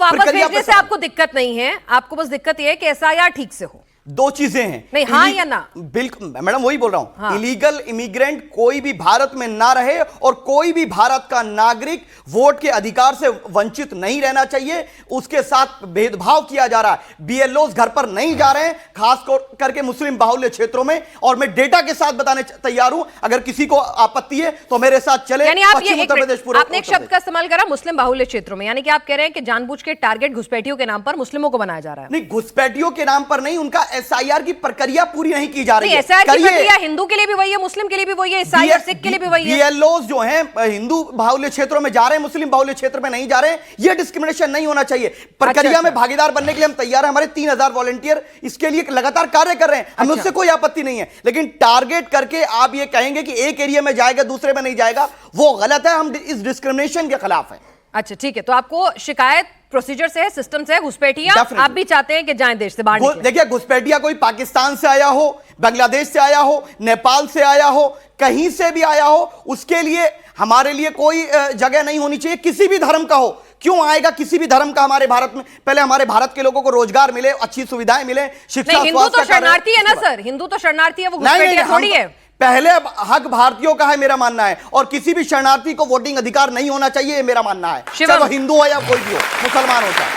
वापस भेजने से आपको दिक्कत नहीं है, आपको बस दिक्कत यह है कि एसआईआर ठीक से हो। दो चीजें हैं, नहीं हाँ या ना? बिल्कुल मैडम वही बोल रहा हूं। हाँ। इलीगल इमिग्रेंट कोई भी भारत में ना रहे और कोई भी भारत का नागरिक वोट के अधिकार से वंचित नहीं रहना चाहिए। उसके साथ भेदभाव किया जा रहा है। बीएलओ घर पर नहीं जा रहे हैं, खास करके मुस्लिम बाहुल्य क्षेत्रों में। और मैं डेटा के साथ बताने तैयार हूं, अगर किसी को आपत्ति है तो मेरे साथ चले। उत्तर प्रदेश आपने एक शब्द का इस्तेमाल करा, मुस्लिम बाहुल्य क्षेत्रों में, यानी कि आप कह रहे हैं कि जानबूझ के टारगेट घुसपैठियों के नाम पर मुस्लिमों को बनाया जा रहा है? नहीं, घुसपैठियों के नाम पर नहीं, उनका एसआईआर की प्रक्रिया पूरी नहीं की जा रही है। एसआईआर की प्रक्रिया हिंदू के लिए भी वही है, मुस्लिम के लिए भी वही है, ईसाई और सिख के लिए भी वही है। बीएलओ जो हैं हिंदू बाहुल्य क्षेत्रों में जा रहे हैं, मुस्लिम बाहुल्य क्षेत्र में नहीं जा रहे हैं। यह डिस्क्रिमिनेशन नहीं होना चाहिए। प्रक्रिया में भागीदार बनने के लिए हम तैयार हैं। हमारे 3000 वॉलंटियर इसके लिए लगातार कार्य कर रहे हैं, हमें उससे कोई आपत्ति नहीं है। लेकिन टारगेट करके आप ये कहेंगे कि एक एरिया में जाएगा दूसरे में नहीं जाएगा, वो गलत है। हम इस डिस्क्रिमिनेशन के खिलाफ हैं। अच्छा ठीक है, तो आपको शिकायत प्रोसीजर से है, सिस्टम से है, घुसपैठिया आप भी चाहते हैं कि जाएं देश से बाहर। देखिए, घुसपैठिया कोई पाकिस्तान से आया हो, बांग्लादेश से आया हो, नेपाल से आया हो, कहीं से भी आया हो, उसके लिए हमारे लिए कोई जगह नहीं होनी चाहिए, किसी भी धर्म का हो। क्यों आएगा किसी भी धर्म का हमारे भारत में? पहले हमारे भारत के लोगों को रोजगार मिले, अच्छी सुविधाएं मिले, शिक्षा। हिंदू तो शरणार्थी है ना सर, हिंदू तो शरणार्थी है, वो घुसपैठिया थोड़ी है। पहले हक भारतीयों का है, मेरा मानना है। और किसी भी शरणार्थी को वोटिंग अधिकार नहीं होना चाहिए, मेरा मानना है, चाहे वो हिंदू हो या कोई भी हो, मुसलमान हो चाहे।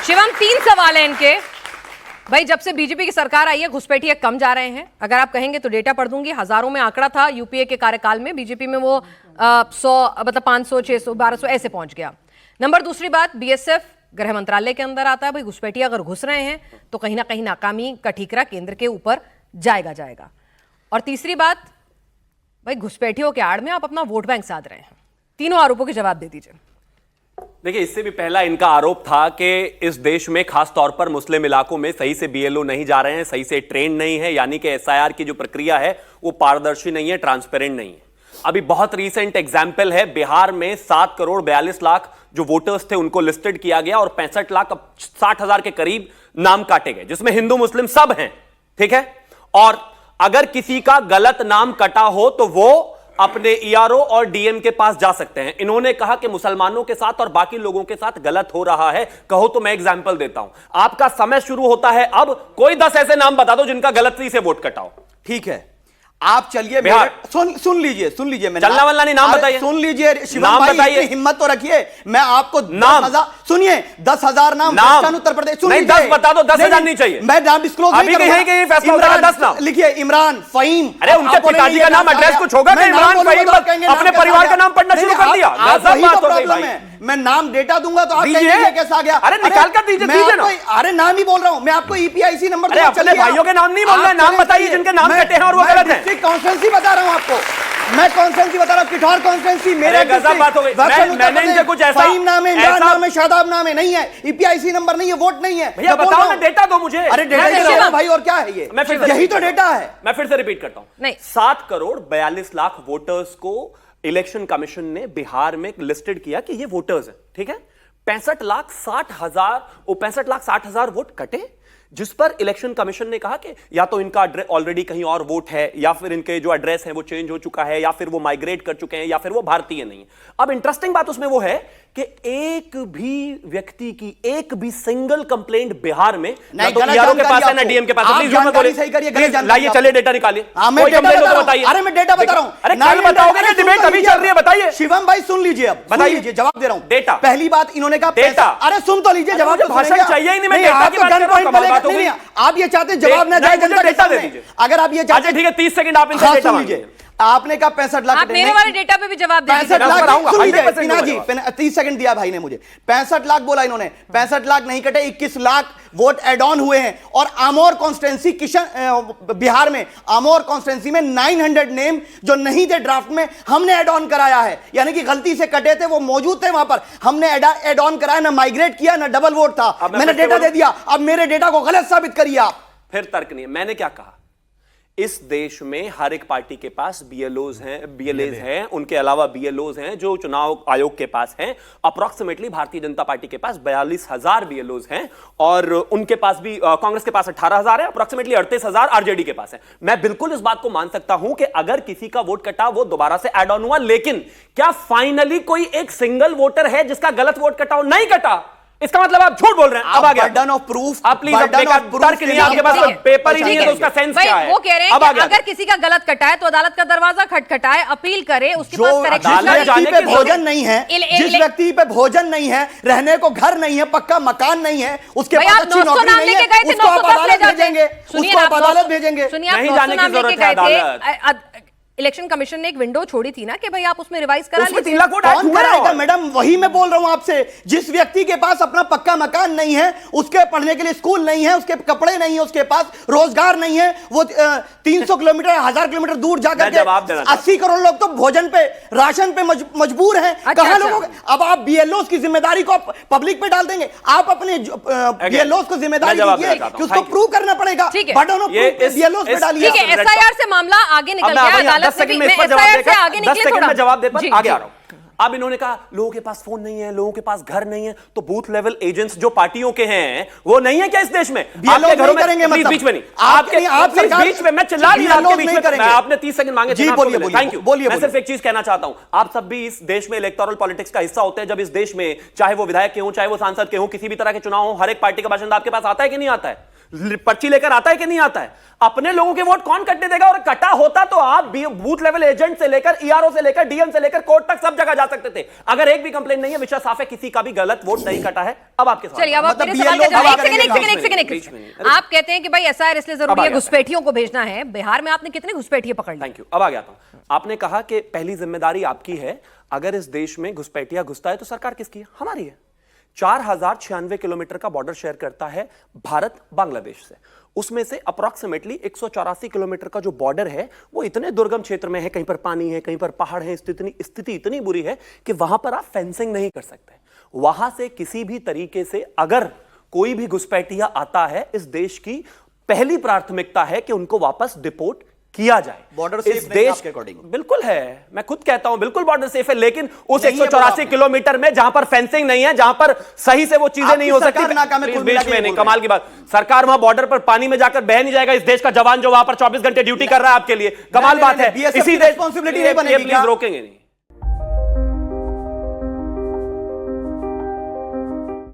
शिवम, 3 सवाल हैं इनके। भाई, जब से बीजेपी की सरकार आई है घुसपैठिए कम जा रहे हैं। अगर आप कहेंगे तो डेटा पढ़ दूंगी, हजारों में आंकड़ा था यूपीए के कार्यकाल में, बीजेपी में वो 100 मतलब 500 600 1200 ऐसे पहुंच गया। नंबर दूसरी बात, बीएसएफ गृह मंत्रालय के अंदर आता है। भाई, घुसपैठिया अगर घुस रहे हैं तो कहीं ना कहीं नाकामी का ठीकरा केंद्र के ऊपर जाएगा। और तीसरी बात, भाई घुसपैठियों के आड़ में आप अपना वोट बैंक साध रहे हैं। तीनों आरोपों के जवाब दे दीजिए। देखिए, इससे भी पहला इनका आरोप था कि इस देश में खास तौर पर मुस्लिम इलाकों में सही से बीएलओ नहीं जा रहे हैं, सही से ट्रेन नहीं है, यानी कि एसआईआर की जो प्रक्रिया है वो पारदर्शी नहीं है, ट्रांसपेरेंट नहीं है। अभी बहुत रीसेंट एग्जाम्पल है, बिहार में 7 करोड़ 42 लाख जो वोटर्स थे उनको लिस्टेड किया गया और 65 लाख 60,000 के करीब नाम काटे गए, जिसमें हिंदू मुस्लिम सब हैं, ठीक है। और अगर किसी का गलत नाम कटा हो तो वो अपने ईआरओ और डीएम के पास जा सकते हैं। इन्होंने कहा कि मुसलमानों के साथ और बाकी लोगों के साथ गलत हो रहा है। कहो तो मैं एग्जाम्पल देता हूं, आपका समय शुरू होता है अब। कोई 10 ऐसे नाम बता दो जिनका गलती से वोट कटाओ। ठीक है, आप चलिए, सुन लीजिए चलना वाला नहीं, नाम बताइए। सुन लीजिए शिवम भाई, बताइए, हिम्मत तो रखिए। मैं आपको नाम सुनिए, 10,000 नाम उत्तर प्रदेश। नहीं, 10 बता दो, 10,000 नहीं चाहिए। मैं नाम डिस्क्लोज नहीं करूंगा। 10 नाम लिखिए, इमरान, फहीम। अरे उनके पिताजी का नाम एड्रेस कुछ होगा? इमरान फहीम अपने परिवार का नाम पढ़ना शुरू कर दिया। प्रॉब्लम है, मैं नाम डेटा दूंगा तो आप कहेंगे कैसा आ गया? अरे निकाल कर दीजिए ना। अरे नाम ही बोल रहा हूं मैं आपको, ईपीआईसी नंबर। अरे अपने भाइयों के नाम नहीं बोल रहे, नाम बताइए जिनके नाम कटे हैं और वो गलत है। कॉन्स्टिट्यूंसी बता रहा हूं आपको, मैं कॉन्स्टिट्यूंसी बता रहा हूं, किठौर कॉन्स्टिट्यूंसी। मेरे गजब बात हो गई। मैंने इनसे कुछ ऐसा, फहीम नाम है, इमरान नाम है, शादाब नाम है, नहीं है। ईपीआईसी नंबर नहीं है, वोट नहीं है। भैया बताओ ना, डेटा दो मुझे। अरे डेटा भाई, और क्या है ये? यही तो डेटा है। मैं फिर से रिपीट करता हूं, 7 करोड़ 42 लाख वोटर्स को इलेक्शन कमीशन ने बिहार में लिस्टेड किया कि ये वोटर्स हैं, ठीक है। 65 लाख 60 हजार वोट कटे, जिस पर इलेक्शन कमीशन ने कहा कि या तो इनका ऑलरेडी कहीं और वोट है, या फिर इनके जो एड्रेस है वो चेंज हो चुका है, या फिर वो माइग्रेट कर चुके हैं, या फिर वो भारतीय नहीं है। अब इंटरेस्टिंग बात उसमें वो है कि एक भी व्यक्ति की एक भी सिंगल कंप्लेंट बिहार में ना तो ईआरओ के पास है ना डीएम के पास। प्लीज झूठ मत बोलिए, लाइए चलिए डेटा निकालिए। कोई कंप्लेंट हो तो बताइए। अरे मैं डेटा बता रहा हूं। अरे कल बताओगे ना, डिबेट अभी चल रही है, बताइए। शिवम भाई सुन लीजिए, अब बताइए, जवाब दे रहा हूं। डेटा, पहली बात इन्होंने कहा डेटा। अरे सुन तो लीजिए, जवाब भाषण चाहिए ही नहीं, मैं डेटा की बात कर रहा हूं। आप ये चाहते जवाब ना जाए, जनता डेटा दे दीजिए। अगर आप ये चाहते, ठीक है, 30 सेकंड आप इनसे डेटा लीजिए। आपने कहा 65 लाख, आप मेरे वाले डेटा पे भी जवाब दे दीजिए। 65 लाख, सुन लीजिए पीना जी, 30 सेकंड दिया भाई ने मुझे। 65 लाख बोला इन्होंने, 65 लाख नहीं कटे, 21 लाख वोट एड ऑन हुए हैं। और आमोर कॉन्स्टिट्यूंसी बिहार में, आमोर कॉन्स्टिट्यूंसी में 900 नेम जो नहीं थे ड्राफ्ट में, हमने एड ऑन कराया है। यानी कि गलती से कटे थे, वो मौजूद थे वहां पर, हमने एड ऑन कराया, ना माइग्रेट किया, ना डबल वोट था। मैंने डेटा दे दिया, अब मेरे डेटा को गलत साबित करिए आप। फिर तर्क नहीं है। मैंने क्या कहा, इस देश में हर एक पार्टी के पास बीएलओज हैं, बीएलएज हैं, उनके अलावा बीएलओज हैं जो चुनाव आयोग के पास हैं। अप्रॉक्सीमेटली भारतीय जनता पार्टी के पास 42,000 बीएलओज हैं और उनके पास भी कांग्रेस के पास 18,000 है, अप्रॉक्सीमेटली 38,000 आरजेडी के पास है। मैं बिल्कुल इस बात को मान सकता हूं कि अगर किसी का वोट कटा वो दोबारा से ऐड ऑन हुआ, लेकिन क्या फाइनली कोई एक सिंगल वोटर है जिसका गलत वोट कटा? नहीं कटा। इसका मतलब आप झूठ बोल रहे हैं। अब आ गया बर्डन ऑफ प्रूफ। आप प्लीज तर्क नहीं, आपके पास पेपर ही नहीं है तो उसका सेंस क्या है? वो कह रहे हैं कि अगर किसी का गलत कटा है तो अदालत का दरवाजा खटखटाए, अपील करे, उसके पास करेक्शन पे भोजन नहीं है, जिस व्यक्ति पे भोजन नहीं है, रहने को घर नहीं है, पक्का मकान नहीं है, उसके पास अच्छी नौकरी नहीं है, उसको आप अदालत भेजेंगे, उसको आप अदालत भेजेंगे। नहीं जाने की जरूरत है अदालत। इलेक्शन कमीशन ने एक विंडो छोड़ी थी ना कि भाई आप उसमें रिवाइज करा लीजिए। 3 लाख वोट कौन कराएगा मैडम? वही मैं बोल रहा हूं आपसे। जिस व्यक्ति के पास अपना पक्का मकान नहीं है, उसके पढ़ने के लिए स्कूल नहीं है, उसके कपड़े नहीं है, उसके पास रोजगार नहीं है, वो 300 किलोमीटर 1000 किलोमीटर दूर जाकर के 80 करोड़ लोग तो भोजन पे, राशन पे मजबूर हैं। कहां लोगों? अब आप बीएलओ की जिम्मेदारी को पब्लिक पे डाल देंगे? आप अपने बीएलओ को जिम्मेदारी दीजिए कि उसको प्रूव करना पड़ेगा। बर्डन ऑफ प्रूफ बीएलओ पे डालिए। एसआईआर से मामला आगे निकल गया, 10 सेकंड में जवाब दे पर आगे आ रहा हूं। अब इन्होंने कहा लोगों के पास फोन नहीं है, लोगों के पास घर नहीं है, तो बूथ लेवल एजेंट्स जो पार्टियों के हैं वो नहीं है क्या इस देश में? आपके घरों में करेंगे, मतलब बीच में नहीं, आपके बीच में मैं चिल्ला नहीं रहा, आपके बीच में करेंगे। आपने 30 सेकंड मांगे थे, बोलिए। Thank you. बोलिए। मैं सिर्फ एक चीज कहना चाहता हूं, आप सब भी इस देश में इलेक्टोरल पॉलिटिक्स का हिस्सा होते हैं। जब इस देश में चाहे वो विधायक के हों, चाहे वो सांसद के हों, किसी भी तरह के चुनाव हो, हर एक पार्टी का बाशिंदा आपके पास आता है कि नहीं आता है? पर्ची लेकर आता है कि नहीं आता है? अपने लोगों के वोट कौन कटने देगा? और कटा होता तो आप बूथ लेवल एजेंट से लेकर ईआरओ से लेकर डीएम से लेकर कोर्ट तक सब जगह जा सकते थे। अगर एक भी कंप्लेंट नहीं है, विषय साफ है, किसी का भी गलत वोट नहीं कटा है। अब आपके चलिए, अब आप मेरे सवाल का जवाब आप कहते हैं कि भाई एसआईआर इसलिए जरूरी है, घुसपैठियों को भेजना है। बिहार में आपने कितने घुसपैठिए पकड़ लिए? Thank you. अब आ गया था, आपने कहा कि पहली जिम्मेदारी आपकी है। अगर इस देश में घुसपैठिया घुसता है तो सरकार किसकी है? हमारी है। 4096 किलोमीटर का बॉर्डर शेयर करता है भारत बांग्लादेश से। उसमें से अप्रॉक्सीमेटली 184 किलोमीटर का जो बॉर्डर है वो इतने दुर्गम क्षेत्र में है, कहीं पर पानी है, कहीं पर पहाड़ है, स्थिति इतनी बुरी है कि वहां पर आप फेंसिंग नहीं कर सकते। वहां से किसी भी तरीके से अगर कोई भी घुसपैठिया आता है, इस देश की पहली प्राथमिकता है कि उनको वापस डिपोर्ट किया जाए। बॉर्डर इस देश के अकॉर्डिंग बिल्कुल है, मैं खुद कहता हूं बिल्कुल बॉर्डर सेफ है, लेकिन उस 184 किलोमीटर में जहां पर फेंसिंग नहीं है, जहां पर सही से वो चीजें नहीं हो सकती, बीच में नहीं। कमाल की बात, सरकार वहां बॉर्डर पर पानी में जाकर बह नहीं जाएगा। इस देश का जवान जो वहां पर 24 घंटे ड्यूटी कर रहा है आपके लिए, कमाल बात है। इसी देश रिस्पांसिबिलिटी नहीं बनेगी, प्लीज रोकेंगे नहीं।